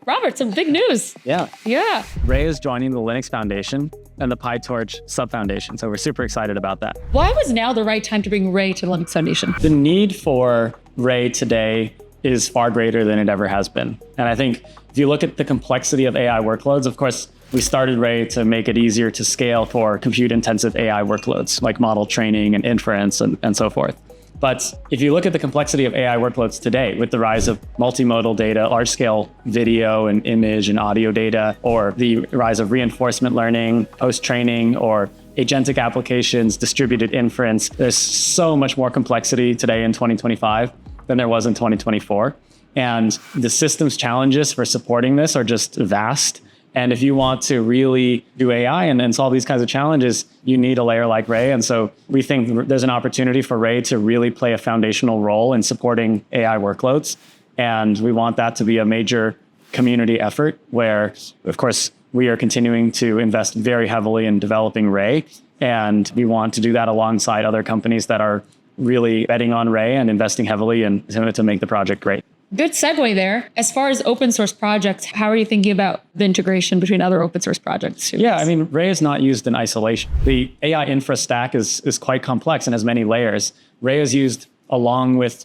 Robert, some big news. Yeah. Yeah. Ray is joining the Linux Foundation and the PyTorch sub-foundation. So we're super excited about that. Why was now the right time to bring Ray to the Linux Foundation? The need for Ray today is far greater than it ever has been. And I think if you look at the complexity of AI workloads, of course, we started Ray to make it easier to scale for compute-intensive AI workloads like model training and inference and so forth. But if you look at the complexity of AI workloads today, with the rise of multimodal data, large-scale video and image and audio data, or the rise of reinforcement learning, post-training, or agentic applications, distributed inference, there's so much more complexity today in 2025 than there was in 2024. And the systems challenges for supporting this are just vast. And if you want to really do AI and solve these kinds of challenges, you need a layer like Ray. And so we think there's an opportunity for Ray to really play a foundational role in supporting AI workloads. And we want that to be a major community effort where, of course, we are continuing to invest very heavily in developing Ray. And we want to do that alongside other companies that are really betting on Ray and investing heavily to make the project great. Good segue there. As far as open source projects, how are you thinking about the integration between other open source projects? Yeah, I mean, Ray is not used in isolation. The AI infra stack is quite complex and has many layers. Ray is used along with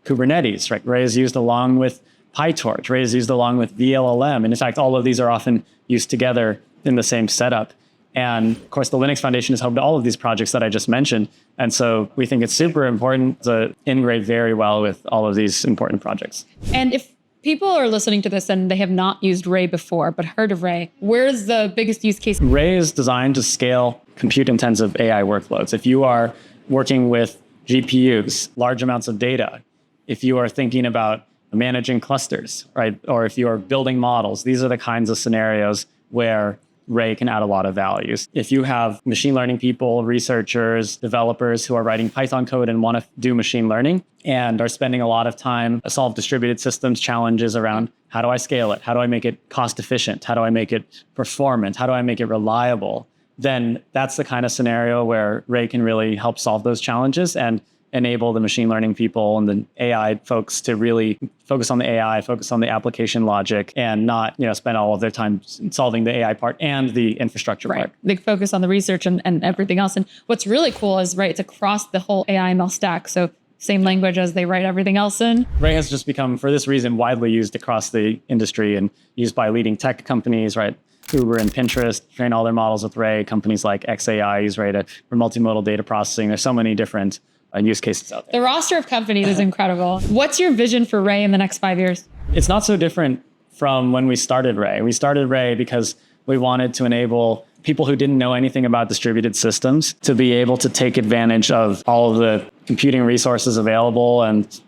Kubernetes, right? Ray is used along with PyTorch. Ray is used along with 𝗣𝘆𝗧. And in fact, all of these are often used together in the same setup. And of course, the Linux Foundation is home to all of these projects that I just mentioned. And so we think it's super important to integrate very well with all of these important projects. And if people are listening to this and they have not used Ray before, but heard of Ray, where's the biggest use case? Ray is designed to scale compute-intensive AI workloads. If you are working with GPUs, large amounts of data, if you are thinking about managing clusters, right? Or if you are building models, these are the kinds of scenarios where Ray can add a lot of values. If you have machine learning people, researchers, developers who are writing Python code and want to do machine learning and are spending a lot of time to solve distributed systems challenges around how do I scale it? How do I make it cost efficient? How do I make it performant? How do I make it reliable? Then that's the kind of scenario where Ray can really help solve those challenges and enable the machine learning people and the AI folks to really focus on the AI, focus on the application logic, and not spend all of their time solving the AI part and the infrastructure part. They focus on the research and everything else. And what's really cool is, right, it's across the whole AI ML stack. So same language as they write everything else in. Ray has just become, for this reason, widely used across the industry and used by leading tech companies, right? Uber and Pinterest train all their models with Ray. Companies like xAI use Ray for multimodal data processing. There's so many different use cases out there. The roster of companies is incredible. What's your vision for Ray in the next 5 years? It's not so different from when we started Ray. We started Ray because we wanted to enable people who didn't know anything about distributed systems to be able to take advantage of all of the computing resources available and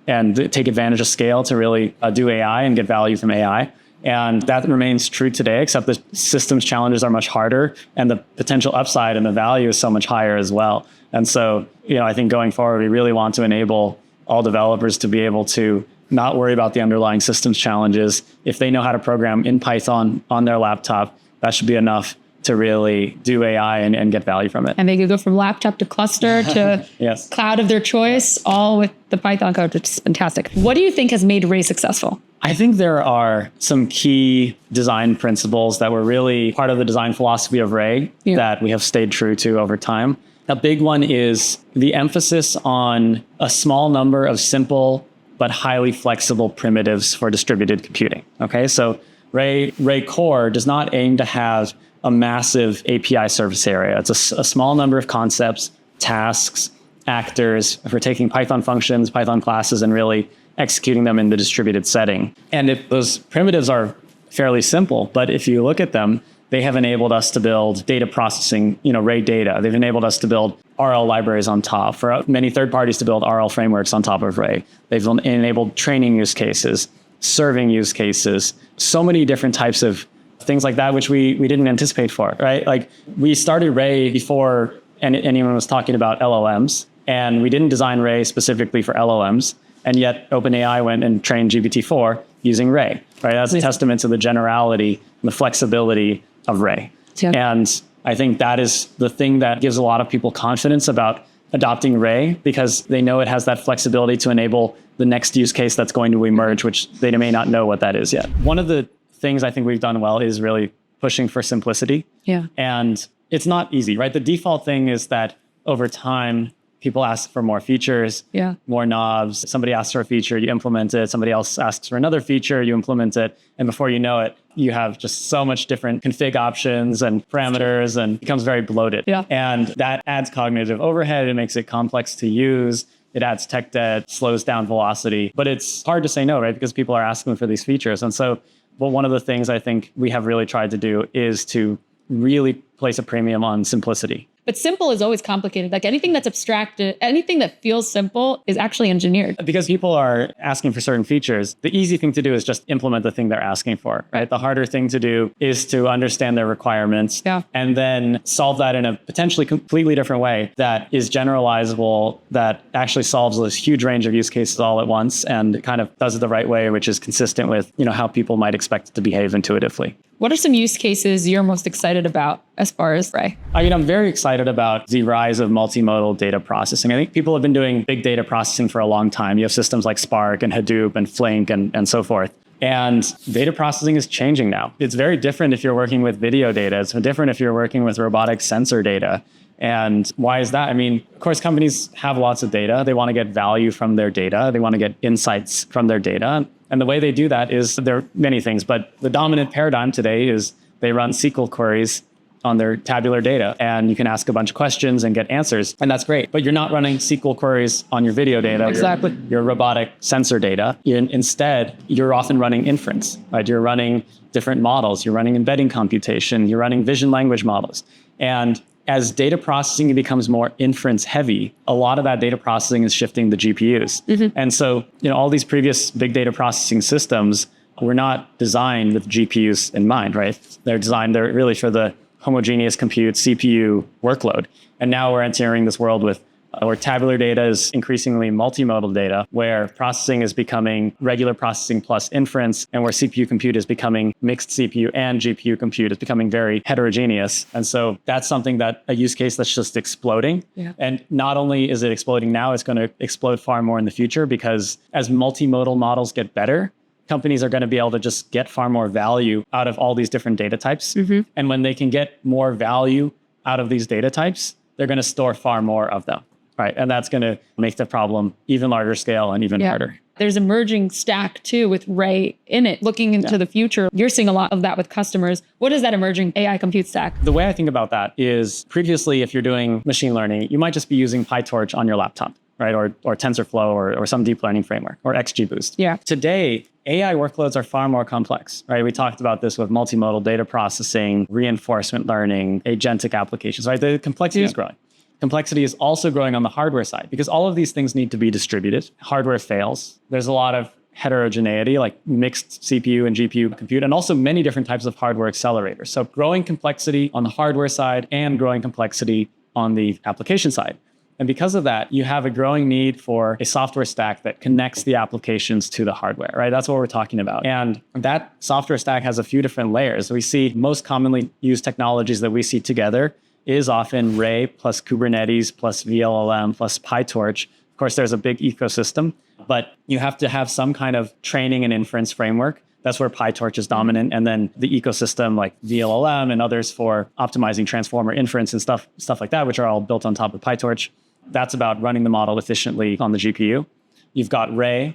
take advantage of scale to really do AI and get value from AI. And that remains true today, except the systems challenges are much harder and the potential upside and the value is so much higher as well. And so, I think going forward, we really want to enable all developers to be able to not worry about the underlying systems challenges. If they know how to program in Python on their laptop, that should be enough to really do AI and get value from it. And they could go from laptop to cluster to yes. Cloud of their choice, all with the Python code, which is fantastic. What do you think has made Ray successful? I think there are some key design principles that were really part of the design philosophy of Ray that we have stayed true to over time. A big one is the emphasis on a small number of simple but highly flexible primitives for distributed computing. Okay, so Ray Core does not aim to have a massive API surface area. It's a small number of concepts, tasks, actors for taking Python functions, Python classes, and really executing them in the distributed setting. And if those primitives are fairly simple, but if you look at them, they have enabled us to build data processing, Ray data. They've enabled us to build RL libraries on top, for many third parties to build RL frameworks on top of Ray. They've enabled training use cases, serving use cases, so many different types of things like that, which we didn't anticipate for, right? Like we started Ray before anyone was talking about LLMs, and we didn't design Ray specifically for LLMs. And yet OpenAI went and trained GPT-4 using Ray, right? That's a testament to the generality and the flexibility of Ray. Yeah. And I think that is the thing that gives a lot of people confidence about adopting Ray, because they know it has that flexibility to enable the next use case that's going to emerge, which they may not know what that is yet. One of the things I think we've done well is really pushing for simplicity. Yeah. And it's not easy, right? The default thing is that over time, people ask for more features, more knobs. Somebody asks for a feature, you implement it. Somebody else asks for another feature, you implement it. And before you know it, you have just so much different config options and parameters and it becomes very bloated. Yeah. And that adds cognitive overhead. It makes it complex to use. It adds tech debt, slows down velocity. But it's hard to say no, right? Because people are asking for these features. And so, well, one of the things I think we have really tried to do is to really place a premium on simplicity. But simple is always complicated. Like anything that's abstracted, anything that feels simple is actually engineered. Because people are asking for certain features, the easy thing to do is just implement the thing they're asking for, right? The harder thing to do is to understand their requirements and then solve that in a potentially completely different way that is generalizable, that actually solves this huge range of use cases all at once and kind of does it the right way, which is consistent with, how people might expect it to behave intuitively. What are some use cases you're most excited about as far as Ray? I'm very excited about the rise of multimodal data processing. I think people have been doing big data processing for a long time. You have systems like Spark and Hadoop and Flink and so forth. And data processing is changing now. It's very different if you're working with video data. It's different if you're working with robotic sensor data. And why is that? Of course, companies have lots of data. They want to get value from their data. They want to get insights from their data. And the way they do that is there are many things, but the dominant paradigm today is they run SQL queries on their tabular data and you can ask a bunch of questions and get answers. And that's great. But you're not running SQL queries on your video data. Exactly. Your robotic sensor data. Instead, you're often running inference, right? You're running different models. You're running embedding computation. You're running vision language models. And as data processing becomes more inference heavy, a lot of that data processing is shifting the GPUs. And so, all these previous big data processing systems were not designed with GPUs in mind, right? They're really for the homogeneous compute CPU workload. And now we're entering this world where tabular data is increasingly multimodal data, where processing is becoming regular processing plus inference, and where CPU compute is becoming mixed CPU and GPU compute. It's becoming very heterogeneous. And so that's something a use case that's just exploding. Yeah. And not only is it exploding now, it's going to explode far more in the future because as multimodal models get better, companies are going to be able to just get far more value out of all these different data types. And when they can get more value out of these data types, they're going to store far more of them. Right. And that's going to make the problem even larger scale and even harder. There's emerging stack too with Ray in it. Looking into the future, you're seeing a lot of that with customers. What is that emerging AI compute stack? The way I think about that is previously, if you're doing machine learning, you might just be using PyTorch on your laptop, right? Or TensorFlow or some deep learning framework or XGBoost. Yeah. Today, AI workloads are far more complex, right? We talked about this with multimodal data processing, reinforcement learning, agentic applications, right? The complexity is growing. Complexity is also growing on the hardware side because all of these things need to be distributed. Hardware fails. There's a lot of heterogeneity, like mixed CPU and GPU compute, and also many different types of hardware accelerators. So growing complexity on the hardware side and growing complexity on the application side. And because of that, you have a growing need for a software stack that connects the applications to the hardware, right? That's what we're talking about. And that software stack has a few different layers. We see most commonly used technologies that we see together is often Ray plus Kubernetes plus VLLM plus PyTorch. Of course, there's a big ecosystem, but you have to have some kind of training and inference framework. That's where PyTorch is dominant. And then the ecosystem like VLLM and others for optimizing transformer inference and stuff like that, which are all built on top of PyTorch. That's about running the model efficiently on the GPU. You've got Ray,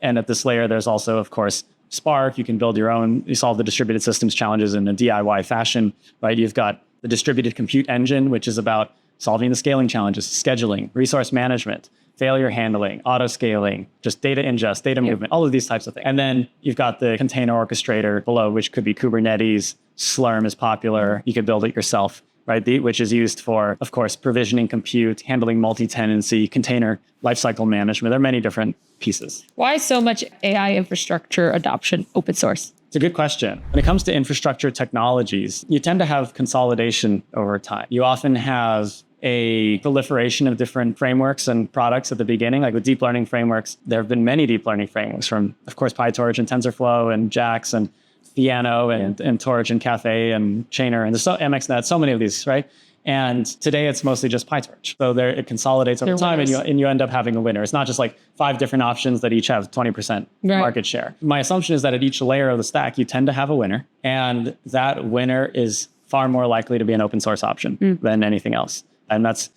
and at this layer, there's also, of course, Spark. You can build your own, you solve the distributed systems challenges in a DIY fashion, right? You've got the distributed compute engine, which is about solving the scaling challenges, scheduling, resource management, failure handling, auto scaling, just data ingest, data movement, all of these types of things. And then you've got the container orchestrator below, which could be Kubernetes. Slurm is popular. You could build it yourself, right? Which is used for, of course, provisioning compute, handling multi-tenancy, container lifecycle management. There are many different pieces. Why so much AI infrastructure adoption open source? It's a good question. When it comes to infrastructure technologies, you tend to have consolidation over time. You often have a proliferation of different frameworks and products at the beginning. Like with deep learning frameworks, there have been many deep learning frameworks from, of course, PyTorch and TensorFlow and JAX and Theano and Torch and Caffe and Chainer and there's MXNet, so many of these, right? And today it's mostly just PyTorch. So there it consolidates over time and you end up having a winner. It's not just like 5 different options that each have 20% market share. My assumption is that at each layer of the stack, you tend to have a winner. And that winner is far more likely to be an open source option than anything else. And that's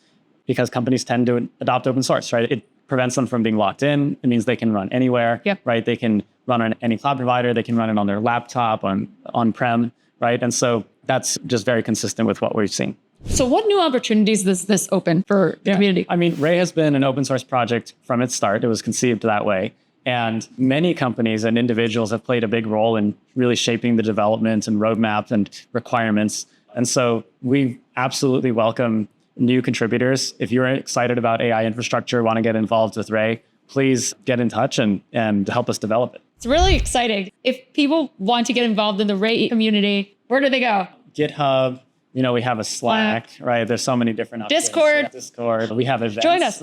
because companies tend to adopt open source, right? It prevents them from being locked in. It means they can run anywhere, right? They can run on any cloud provider. They can run it on their laptop, on-prem, right? And so that's just very consistent with what we've seen. So what new opportunities does this open for the community? I mean, Ray has been an open source project from its start. It was conceived that way. And many companies and individuals have played a big role in really shaping the development and roadmap and requirements. And so we absolutely welcome new contributors. If you're excited about AI infrastructure, want to get involved with Ray, please get in touch and help us develop it. It's really exciting. If people want to get involved in the Ray community, where do they go? GitHub. We have a Slack, right? There's so many different options. Discord. We have events. Join us.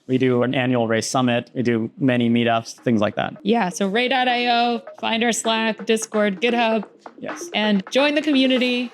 We do an annual Ray Summit. We do many meetups, things like that. Yeah. So ray.io, find our Slack, Discord, GitHub. Yes. And join the community.